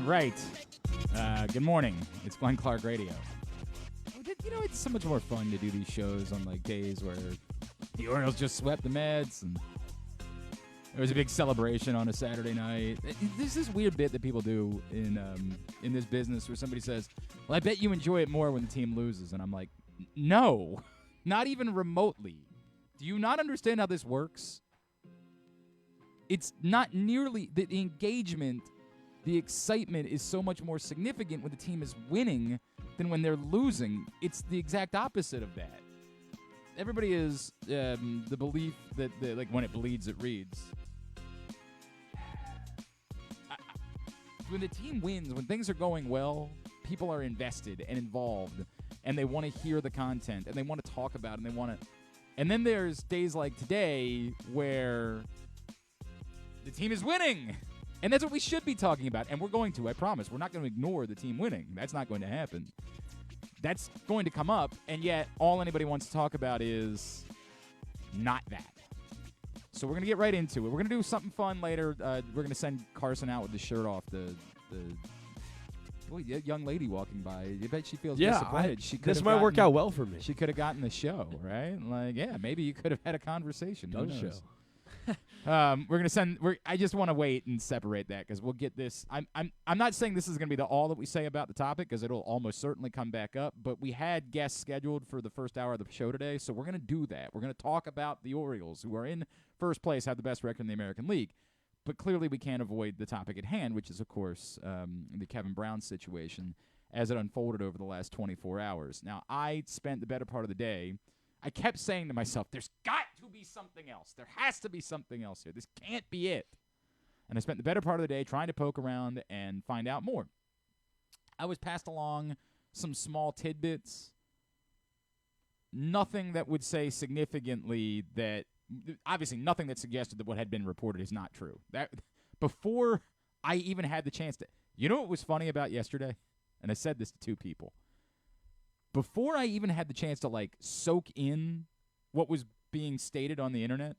Right. Good morning. It's Glenn Clark Radio. You know, it's so much more fun to do these shows on like days where the Orioles just swept the Mets and there was a big celebration on a Saturday night. There's this weird bit that people do in this business where somebody says, "Well, I bet you enjoy it more when the team loses," and I'm like, "No, not even remotely. Do you not understand how this works? It's not nearly the engagement." The excitement is so much more significant when the team is winning than when they're losing. It's the exact opposite of that. Everybody is the belief that like when it bleeds, it reads. When the team wins, when things are going well, people are invested and involved, and they want to hear the content, and they want to talk about it, and they want to. And then there's days like today where the team is winning. And that's what we should be talking about. And we're going to, I promise. We're not going to ignore the team winning. That's not going to happen. That's going to come up, and yet all anybody wants to talk about is not that. So we're going to get right into it. We're going to do something fun later. We're going to send Carson out with the shirt off. The young lady walking by. I bet she feels disappointed. This might work out well for me. She could have gotten the show, right? Like, yeah, maybe you could have had a conversation. Done show. We're gonna send. I just want to wait and separate that because we'll get this. I'm not saying this is gonna be all that we say about the topic because it'll almost certainly come back up. But we had guests scheduled for the first hour of the show today, so we're gonna do that. We're gonna talk about the Orioles, who are in first place, have the best record in the American League. But clearly, we can't avoid the topic at hand, which is, of course, the Kevin Brown situation as it unfolded over the last 24 hours. Now, I spent the better part of the day. I kept saying to myself, there's got to be something else. There has to be something else here. This can't be it. And I spent the better part of the day trying to poke around and find out more. I was passed along some small tidbits. Nothing that would say significantly that, obviously nothing that suggested that what had been reported is not true. That before I even had the chance to, you know what was funny about yesterday? And I said this to two people. Before I even had the chance to, soak in what was being stated on the internet,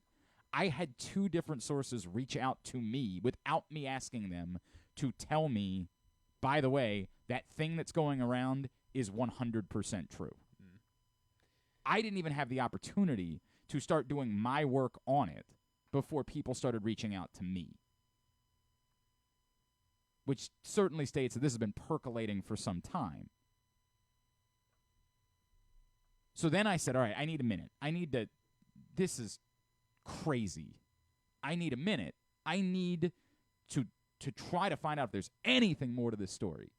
I had two different sources reach out to me without me asking them to tell me, by the way, that thing that's going around is 100% true. Mm. I didn't even have the opportunity to start doing my work on it before people started reaching out to me, which certainly states that this has been percolating for some time. So then I said, all right, I need a minute. This is crazy. I need a minute. I need to try to find out if there's anything more to this story.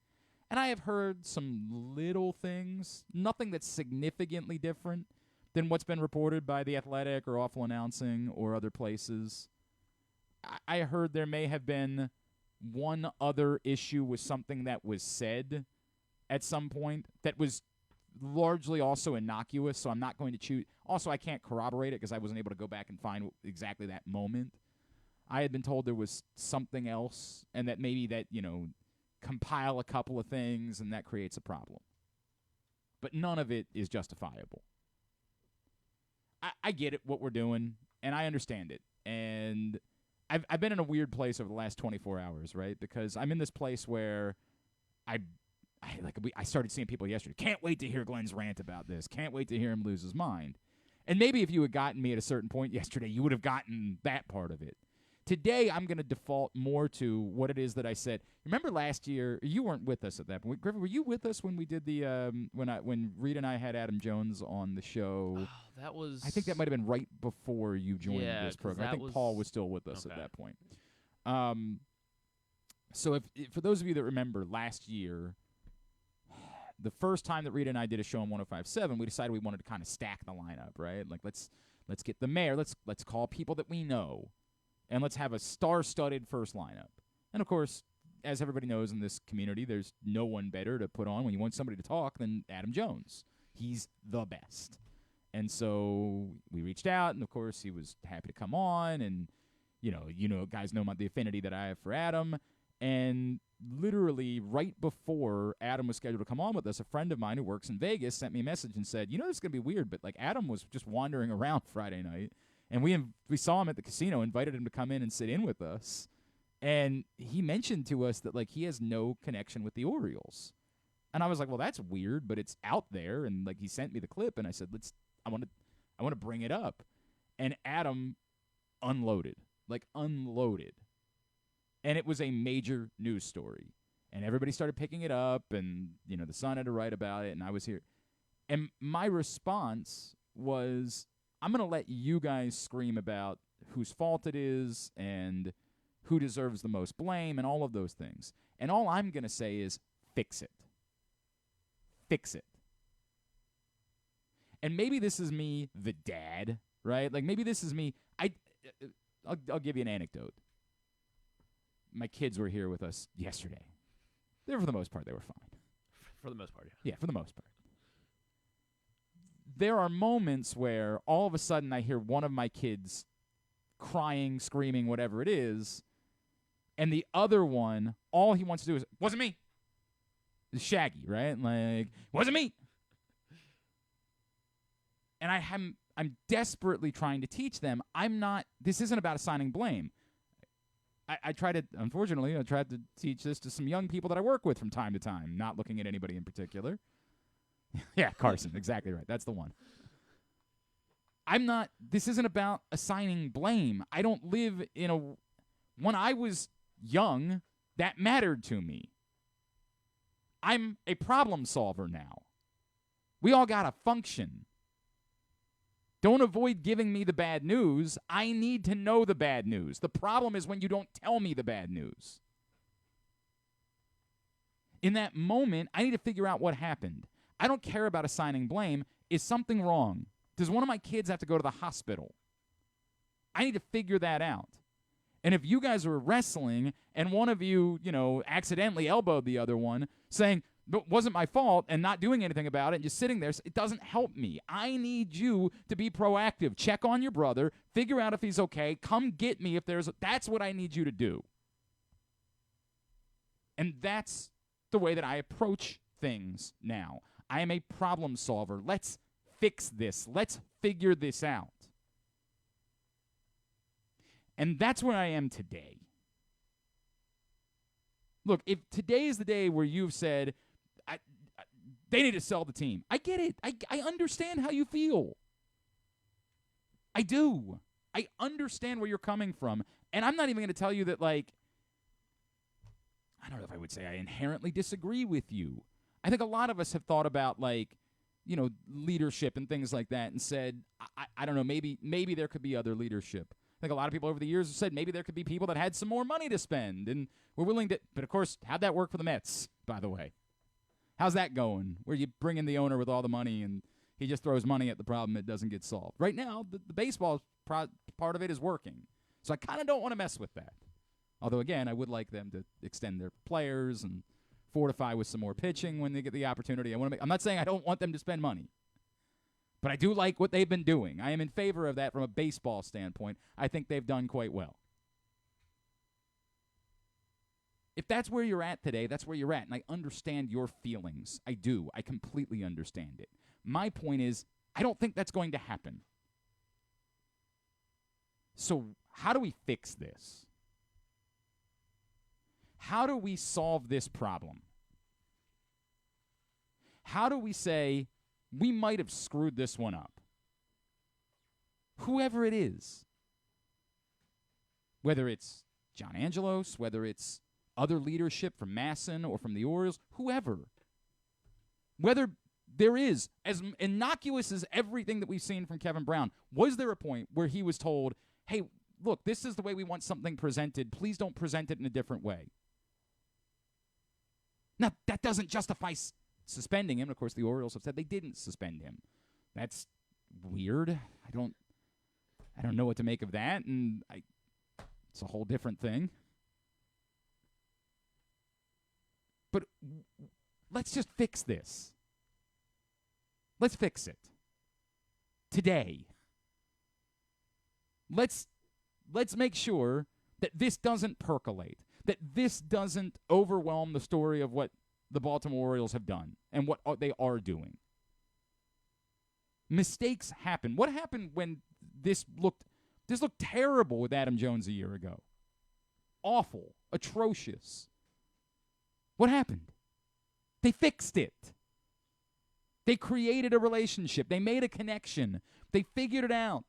And I have heard some little things, nothing that's significantly different than what's been reported by The Athletic or Awful Announcing or other places. I heard there may have been one other issue with something that was said at some point that was largely also innocuous, so I'm not going to choose. Also, I can't corroborate it because I wasn't able to go back and find exactly that moment. I had been told there was something else, and that maybe that, compile a couple of things, and that creates a problem. But none of it is justifiable. I get it, what we're doing, and I understand it. And I've been in a weird place over the last 24 hours, right? Because I'm in this place where I started seeing people yesterday. Can't wait to hear Glenn's rant about this. Can't wait to hear him lose his mind. And maybe if you had gotten me at a certain point yesterday, you would have gotten that part of it. Today, I'm going to default more to what it is that I said. Remember last year, you weren't with us at that point. Griffin, were you with us when we did the when Reed and I had Adam Jones on the show? Oh, that was. I think that might have been right before you joined this program. I think Paul was still with us at that point. So if for those of you that remember last year, the first time that Rita and I did a show on 105.7, we decided we wanted to kind of stack the lineup, right? Like let's get the mayor, let's call people that we know, and let's have a star-studded first lineup. And of course, as everybody knows in this community, there's no one better to put on when you want somebody to talk than Adam Jones. He's the best. And so we reached out, and of course he was happy to come on, and guys know the affinity that I have for Adam. And literally right before Adam was scheduled to come on with us, a friend of mine who works in Vegas sent me a message and said, this is going to be weird, but Adam was just wandering around Friday night, and we saw him at the casino, invited him to come in and sit in with us, And he mentioned to us that, like, he has no connection with the Orioles. And I was like, well, that's weird, but it's out there. And, like, he sent me the clip, and I said, I want to bring it up. And Adam unloaded. And it was a major news story. And everybody started picking it up, and, the Sun had to write about it, and I was here. And my response was, I'm going to let you guys scream about whose fault it is and who deserves the most blame and all of those things. And all I'm going to say is, fix it. Fix it. And maybe this is me, the dad, right? Like, maybe this is me. I'll give you an anecdote. My kids were here with us yesterday. For the most part, they were fine. For the most part, yeah. Yeah, for the most part. There are moments where all of a sudden I hear one of my kids crying, screaming, whatever it is, and the other one, all he wants to do is, wasn't me. It's Shaggy, right? Like, wasn't me. And I'm desperately trying to teach them, this isn't about assigning blame. I tried to teach this to some young people that I work with from time to time, not looking at anybody in particular. Yeah, Carson, exactly right. That's the one. This isn't about assigning blame. I don't live when I was young, that mattered to me. I'm a problem solver now. We all got to function. Don't avoid giving me the bad news. I need to know the bad news. The problem is when you don't tell me the bad news. In that moment, I need to figure out what happened. I don't care about assigning blame. Is something wrong? Does one of my kids have to go to the hospital? I need to figure that out. And if you guys are wrestling and one of you, accidentally elbowed the other one, saying, it wasn't my fault, and not doing anything about it, and just sitting there, it doesn't help me. I need you to be proactive. Check on your brother. Figure out if he's okay. Come get me if that's what I need you to do. And that's the way that I approach things now. I am a problem solver. Let's fix this. Let's figure this out. And that's where I am today. Look, if today is the day where you've said, they need to sell the team. I get it. I understand how you feel. I do. I understand where you're coming from. And I'm not even going to tell you that, I don't know if I would say I inherently disagree with you. I think a lot of us have thought about, leadership and things like that and said, I don't know, maybe there could be other leadership. I think a lot of people over the years have said maybe there could be people that had some more money to spend and were willing to. But, of course, how'd that work for the Mets, by the way? How's that going, where you bring in the owner with all the money and he just throws money at the problem, it doesn't get solved? Right now, the baseball part of it is working. So I kind of don't want to mess with that. Although, again, I would like them to extend their players and fortify with some more pitching when they get the opportunity. I'm not saying I don't want them to spend money. But I do like what they've been doing. I am in favor of that from a baseball standpoint. I think they've done quite well. If that's where you're at today, that's where you're at. And I understand your feelings. I do. I completely understand it. My point is, I don't think that's going to happen. So how do we fix this? How do we solve this problem? How do we say, we might have screwed this one up? Whoever it is. Whether it's John Angelos, whether it's other leadership from MASN or from the Orioles, whoever. Whether there is, as innocuous as everything that we've seen from Kevin Brown, was there a point where he was told, hey, look, this is the way we want something presented. Please don't present it in a different way. Now, that doesn't justify suspending him. Of course, the Orioles have said they didn't suspend him. That's weird. I don't know what to make of that, and it's a whole different thing. But let's just fix this. Let's fix it. Today. Let's make sure that this doesn't percolate, that this doesn't overwhelm the story of what the Baltimore Orioles have done and what they are doing. Mistakes happen. What happened when this looked terrible with Adam Jones a year ago? awful, atrocious. What happened? They fixed it. They created a relationship. They made a connection. They figured it out.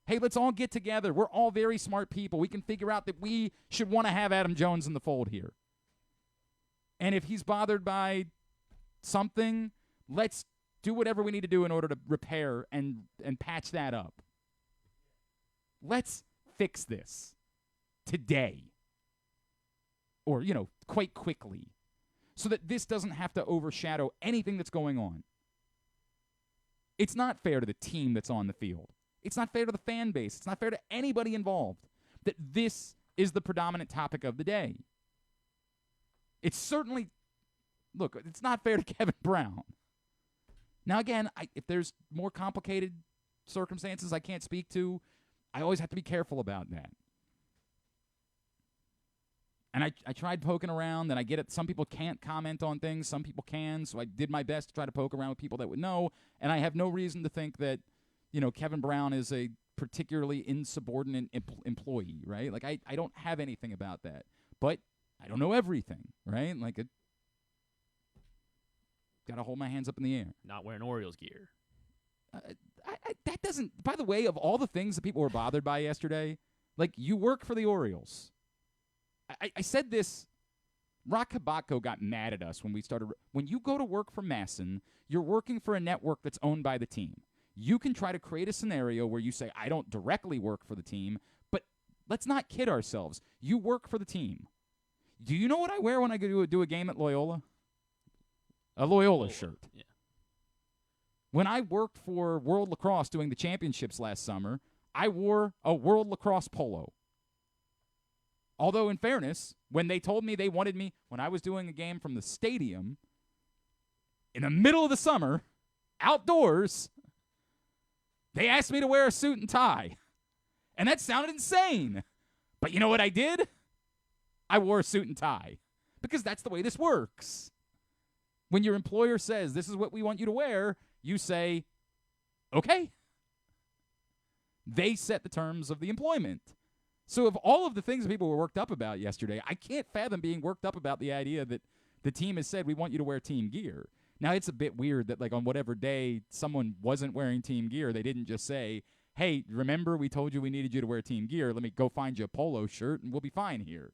Hey, let's all get together. We're all very smart people. We can figure out that we should want to have Adam Jones in the fold here. And if he's bothered by something, let's do whatever we need to do in order to repair and patch that up. Let's fix this today. Or, quite quickly. So that this doesn't have to overshadow anything that's going on. It's not fair to the team that's on the field. It's not fair to the fan base. It's not fair to anybody involved that this is the predominant topic of the day. It's certainly, look, it's not fair to Kevin Brown. Now, again, if there's more complicated circumstances I can't speak to, I always have to be careful about that. And I tried poking around, and I get it. Some people can't comment on things. Some people can, so I did my best to try to poke around with people that would know. And I have no reason to think that, Kevin Brown is a particularly insubordinate employee, right? Like, I don't have anything about that. But I don't know everything, right? Like, got to hold my hands up in the air. Not wearing Orioles gear. That doesn't, by the way, of all the things that people were bothered by yesterday, like, you work for the Orioles. I said this, Rock Kabako got mad at us when we started. When you go to work for MASN, you're working for a network that's owned by the team. You can try to create a scenario where you say, I don't directly work for the team, but let's not kid ourselves. You work for the team. Do you know what I wear when I go do a game at Loyola? A Loyola shirt. Yeah. When I worked for World Lacrosse doing the championships last summer, I wore a World Lacrosse polo. Although, in fairness, when they told me they wanted me, when I was doing a game from the stadium, in the middle of the summer, outdoors, they asked me to wear a suit and tie. And that sounded insane. But you know what I did? I wore a suit and tie. Because that's the way this works. When your employer says, this is what we want you to wear, you say, okay. They set the terms of the employment. So of all of the things that people were worked up about yesterday, I can't fathom being worked up about the idea that the team has said, we want you to wear team gear. Now, it's a bit weird that, like, on whatever day someone wasn't wearing team gear, they didn't just say, hey, remember we told you we needed you to wear team gear. Let me go find you a polo shirt, and we'll be fine here.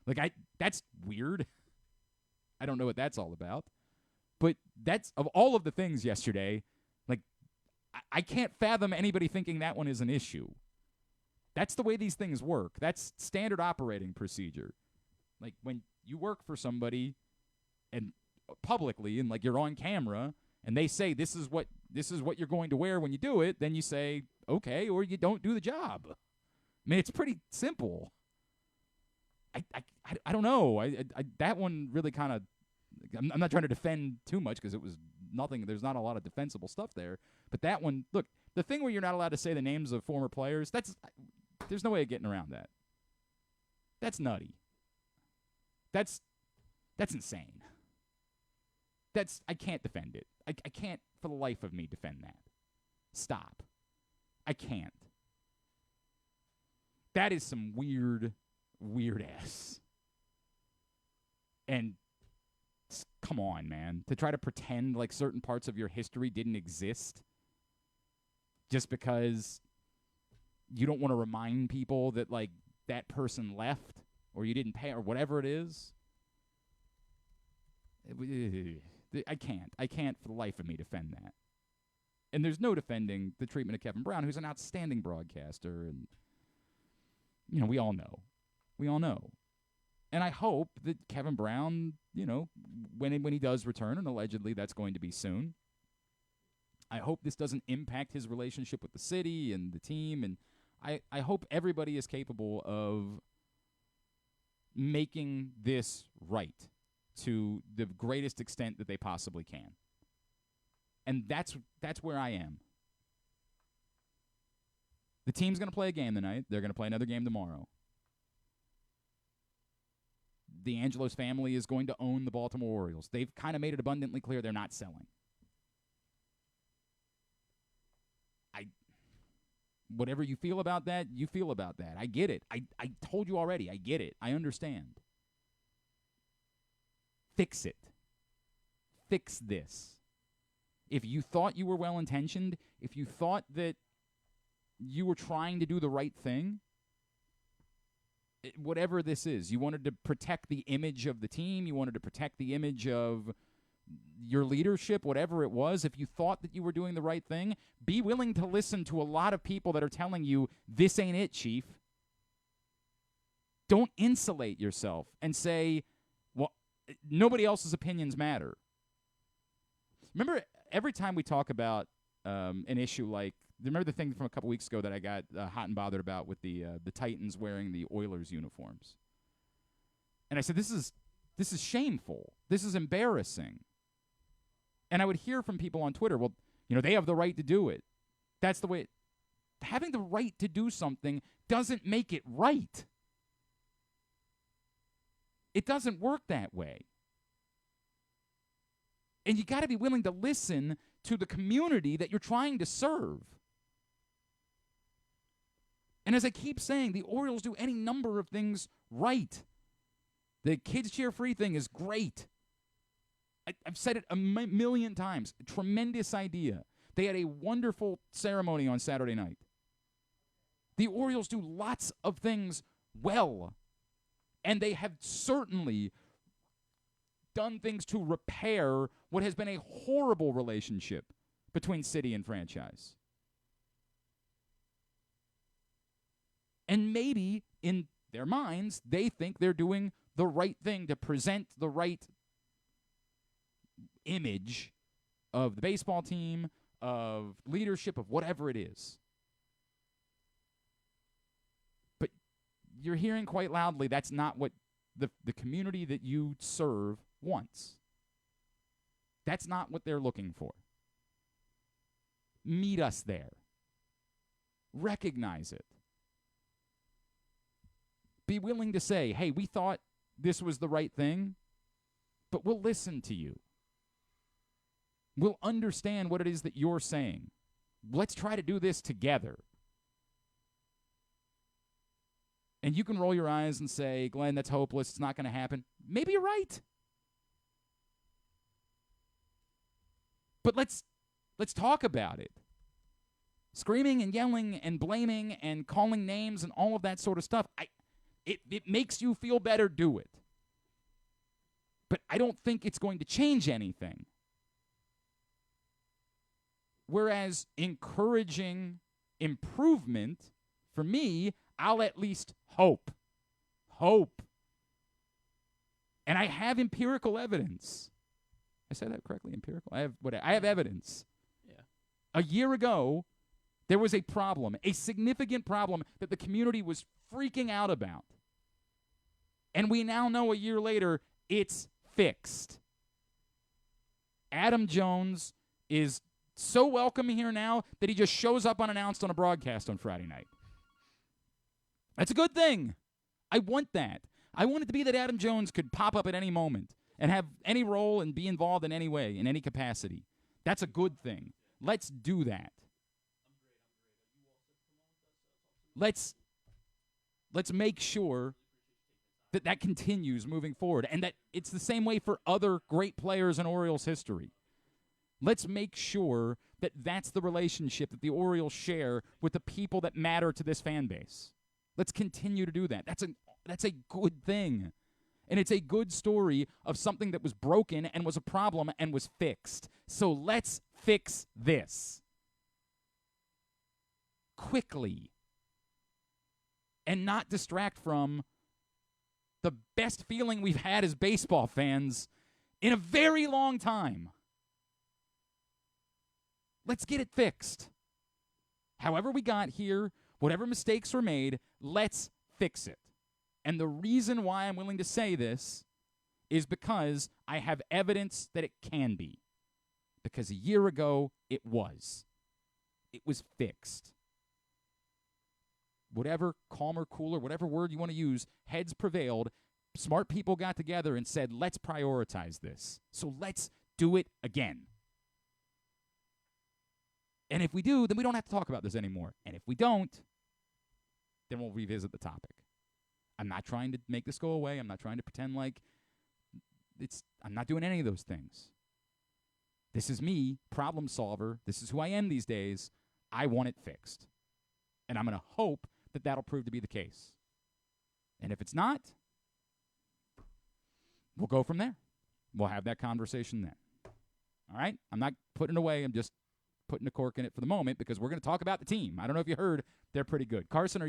Like, that's weird. I don't know what that's all about. But that's, of all of the things yesterday, like, I can't fathom anybody thinking that one is an issue. That's the way these things work. That's standard operating procedure. Like, when you work for somebody and publicly and, like, you're on camera and they say this is what you're going to wear when you do it, then you say, okay, or you don't do the job. I mean, it's pretty simple. I don't know. That one really kind of, I'm not trying to defend too much because it was nothing. There's not a lot of defensible stuff there. But that one, look, the thing where you're not allowed to say the names of former players, there's no way of getting around that. That's nutty. That's insane. I can't defend it. I can't for the life of me defend that. Stop. I can't. That is some weird ass. And come on, man. To try to pretend like certain parts of your history didn't exist just because you don't want to remind people that, like, that person left or you didn't pay or whatever it is. I can't for the life of me defend that. And there's no defending the treatment of Kevin Brown, who's an outstanding broadcaster. And, we all know. And I hope that Kevin Brown, when he does return, and allegedly that's going to be soon, I hope this doesn't impact his relationship with the city and the team. And I hope everybody is capable of making this right to the greatest extent that they possibly can. And that's where I am. The team's going to play a game tonight. They're going to play another game tomorrow. The Angelos family is going to own the Baltimore Orioles. They've kind of made it abundantly clear they're not selling. whatever you feel about that, you feel about that. I get it. I told you already. I get it. I understand. Fix it. Fix this. If you thought you were well-intentioned, if you thought that you were trying to do the right thing, whatever this is, you wanted to protect the image of the team, you wanted to protect the image of your leadership, whatever it was, if you thought that you were doing the right thing, be willing to listen to a lot of people that are telling you, this ain't it, Chief. Don't insulate yourself and say, well, nobody else's opinions matter. Remember, every time we talk about an issue like, remember the thing from a couple weeks ago that I got hot and bothered about with the Titans wearing the Oilers uniforms? And I said, this is shameful. This is embarrassing. And I would hear from people on Twitter, well, they have the right to do it. That's the way. Having the right to do something doesn't make it right. It doesn't work that way. And you got to be willing to listen to the community that you're trying to serve. And as I keep saying, the Orioles do any number of things right. The Kids Cheer Free thing is great. I've said it a million times. Tremendous idea. They had a wonderful ceremony on Saturday night. The Orioles do lots of things well. And they have certainly done things to repair what has been a horrible relationship between city and franchise. And maybe in their minds, they think they're doing the right thing to present the right image of the baseball team, of leadership, of whatever it is. But you're hearing quite loudly that's not what the community that you serve wants. That's not what they're looking for. Meet us there. Recognize it. Be willing to say, hey, we thought this was the right thing, but we'll listen to you. We'll understand what it is that you're saying. Let's try to do this together. And you can roll your eyes and say, Glenn, that's hopeless. It's not going to happen. Maybe you're right. But let's talk about it. Screaming and yelling and blaming and calling names and all of that sort of stuff, it makes you feel better, do it. But I don't think it's going to change anything. Whereas encouraging improvement, for me, I'll at least hope. Hope. And I have empirical evidence. I said that correctly, empirical? I have evidence. Yeah. A year ago, there was a problem, a significant problem that the community was freaking out about. And we now know a year later, it's fixed. Adam Jones is so welcome here now that he just shows up unannounced on a broadcast on Friday night. That's a good thing. I want that. I want it to be that Adam Jones could pop up at any moment and have any role and be involved in any way, in any capacity. That's a good thing. Let's do that. Let's make sure that continues moving forward and that it's the same way for other great players in Orioles history. Let's make sure that that's the relationship that the Orioles share with the people that matter to this fan base. Let's continue to do that. That's a good thing. And it's a good story of something that was broken and was a problem and was fixed. So let's fix this quickly and not distract from the best feeling we've had as baseball fans in a very long time. Let's get it fixed. However we got here, whatever mistakes were made, let's fix it. And the reason why I'm willing to say this is because I have evidence that it can be. Because a year ago, it was. It was fixed. Whatever, calmer, cooler, whatever word you want to use, heads prevailed. Smart people got together and said, let's prioritize this. So let's do it again. And if we do, then we don't have to talk about this anymore. And if we don't, then we'll revisit the topic. I'm not trying to make this go away. I'm not trying to pretend like I'm not doing any of those things. This is me, problem solver. This is who I am these days. I want it fixed. And I'm going to hope that that'll prove to be the case. And if it's not, we'll go from there. We'll have that conversation then. All right? I'm not putting it away. I'm just putting a cork in it for the moment because we're going to talk about the team. I don't know if you heard, they're pretty good. Carson,